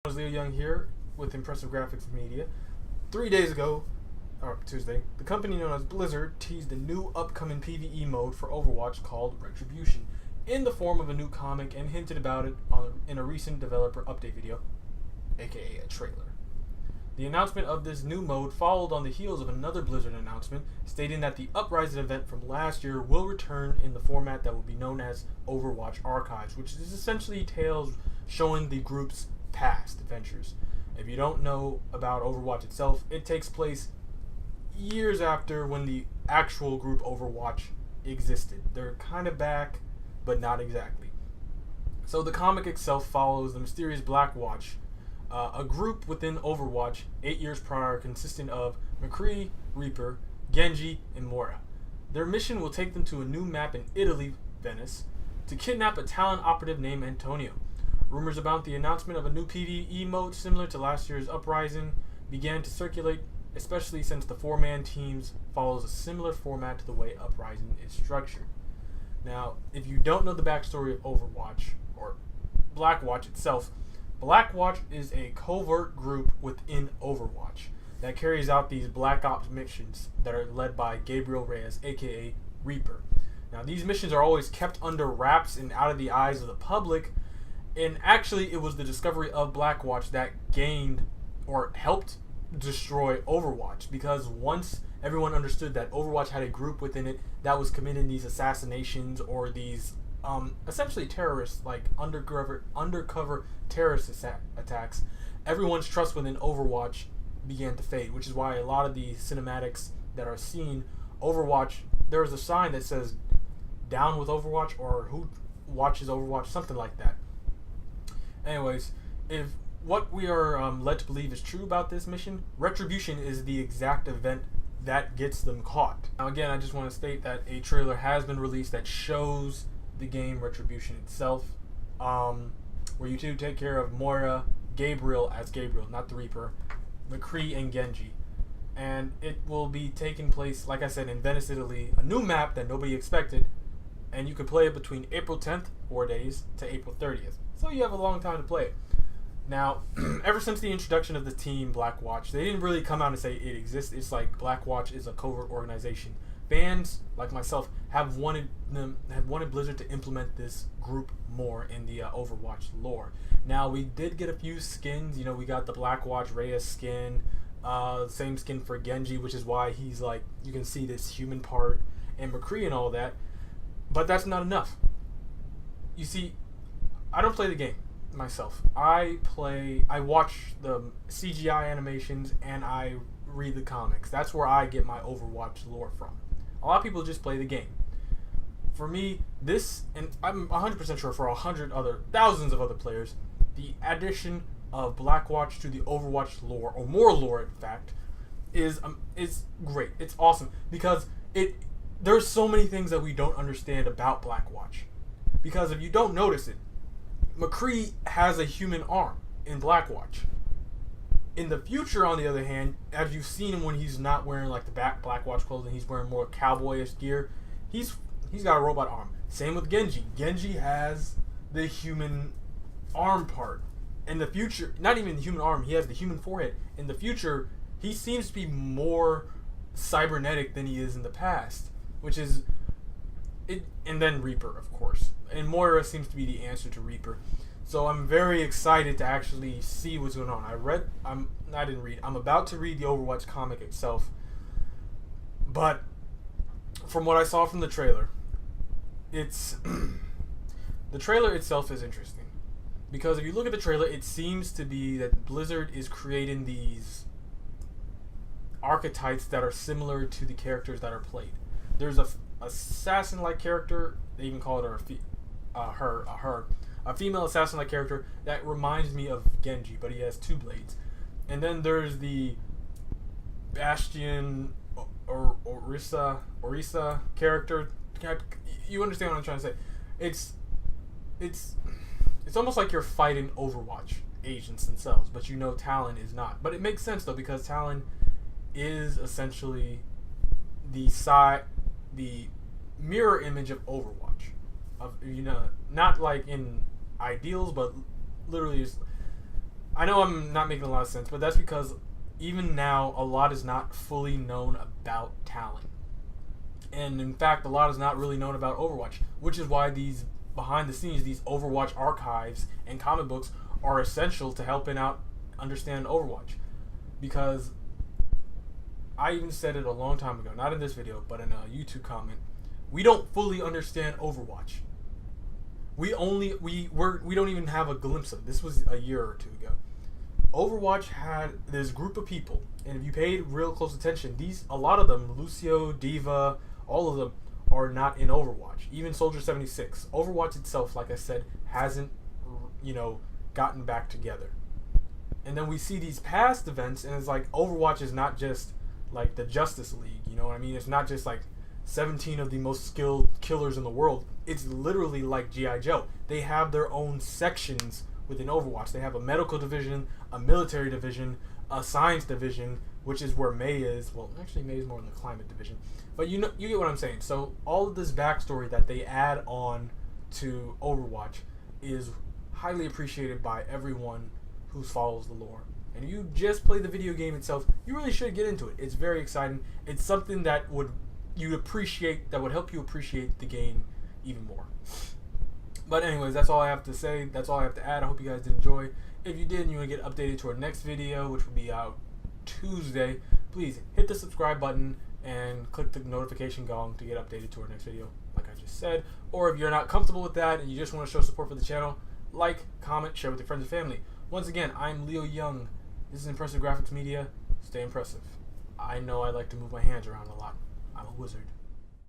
Leo Young here with Impressive Graphics Media. 3 days ago, or Tuesday, the company known as Blizzard teased a new upcoming PVE mode for Overwatch called Retribution in the form of a new comic and hinted about it in a recent developer update video, aka a trailer. The announcement of this new mode followed on the heels of another Blizzard announcement stating that the Uprising event from last year will return in the format that will be known as Overwatch Archives, which is essentially tales showing the group's past adventures. If you don't know about Overwatch itself, it takes place years after when the actual group Overwatch existed. They're kind of back, but not exactly. So the comic itself follows the mysterious Blackwatch, a group within Overwatch 8 years prior consisting of McCree, Reaper, Genji, and Moira. Their mission will take them to a new map in Italy, Venice, to kidnap a Talon operative named Antonio. Rumors about the announcement of a new PvE mode similar to last year's Uprising began to circulate, especially since the four-man teams follows a similar format to the way Uprising is structured. Now, if you don't know the backstory of Overwatch, or Blackwatch itself, Blackwatch is a covert group within Overwatch that carries out these blackops missions that are led by Gabriel Reyes, aka Reaper. Now, these missions are always kept under wraps and out of the eyes of the public. And actually, it was the discovery of Blackwatch that gained or helped destroy Overwatch, because once everyone understood that Overwatch had a group within it that was committing these assassinations or these essentially terrorists, like undercover terrorist attacks, everyone's trust within Overwatch began to fade, which is why a lot of the cinematics that are seen, Overwatch, there's a sign that says "Down with Overwatch" or "Who watches Overwatch," something like that. Anyways, if what we are led to believe is true about this mission, Retribution is the exact event that gets them caught. Now again, I just want to state that a trailer has been released that shows the game Retribution itself, where you two take care of Moira, Gabriel as Gabriel, not the Reaper, McCree, and Genji. And it will be taking place, like I said, in Venice, Italy, a new map that nobody expected, and you can play it between April 10th, 4 days, to April 30th. So you have a long time to play it. Now, ever since the introduction of the team Blackwatch, they didn't really come out and say it exists. It's like Blackwatch is a covert organization. Fans like myself have wanted Blizzard to implement this group more in the Overwatch lore. Now, we did get a few skins. You know, we got the Blackwatch Reyes skin, same skin for Genji, which is why he's like, you can see this human part, and McCree and all that. But that's not enough. You see, I don't play the game myself. I watch the CGI animations and I read the comics. That's where I get my Overwatch lore from. A lot of people just play the game. For me, this, and I'm 100% sure for thousands of other players, the addition of Blackwatch to the Overwatch lore, or more lore in fact, is great. It's awesome because there's so many things that we don't understand about Blackwatch. Because if you don't notice it, McCree has a human arm in Blackwatch. In the future, on the other hand, as you've seen him when he's not wearing like the Blackwatch clothes and he's wearing more cowboyish gear, he's got a robot arm. Same with Genji. Genji has the human arm part. In the future, not even the human arm, he has the human forehead. In the future, he seems to be more cybernetic than he is in the past, which is it. And then Reaper, of course. And Moira seems to be the answer to Reaper. So I'm very excited to actually see what's going on. I'm about to read the Overwatch comic itself. But from what I saw from the trailer, the trailer itself is interesting. Because if you look at the trailer, it seems to be that Blizzard is creating these archetypes that are similar to the characters that are played. There's a assassin-like character. They even call it a female assassin-like character that reminds me of Genji, but he has two blades. And then there's the Bastion or Orisa character. You understand what I'm trying to say? It's almost like you're fighting Overwatch agents themselves, but you know Talon is not. But it makes sense though, because Talon is essentially the mirror image of Overwatch. Of, you know, not like in ideals, but literally is I know I'm not making a lot of sense, but that's because even now, a lot is not fully known about Talon. And in fact, a lot is not really known about Overwatch, which is why these behind the scenes, these Overwatch archives and comic books are essential to helping out understand Overwatch. Because I even said it a long time ago, not in this video, but in a YouTube comment, we don't fully understand Overwatch. We don't even have a glimpse of it. This was a year or two ago. Overwatch had this group of people, and if you paid real close attention, a lot of them, Lucio, Diva, all of them are not in Overwatch. Even Soldier 76. Overwatch itself, like I said, hasn't, gotten back together. And then we see these past events, and it's like Overwatch is not just like the Justice League. You know what I mean? It's not just like 17 of the most skilled killers in the world. It's literally like G.I. Joe. They have their own sections within Overwatch. They have a medical division, a military division, a science division, which is where May is. Well, actually, May is more in the climate division. But you get what I'm saying. So all of this backstory that they add on to Overwatch is highly appreciated by everyone who follows the lore. And if you just play the video game itself, you really should get into it. It's very exciting. It's something that you'd appreciate, that would help you appreciate the game even more. But anyways, that's all I have to say. That's all I have to add. I hope you guys did enjoy. If you did and you want to get updated to our next video, which will be out Tuesday, please hit the subscribe button and click the notification gong to get updated to our next video, like I just said. Or if you're not comfortable with that and you just want to show support for the channel, like, comment, share with your friends and family. Once again, I'm Leo Young. This is Impressive Graphics Media. Stay impressive. I know I like to move my hands around a lot. I'm a wizard.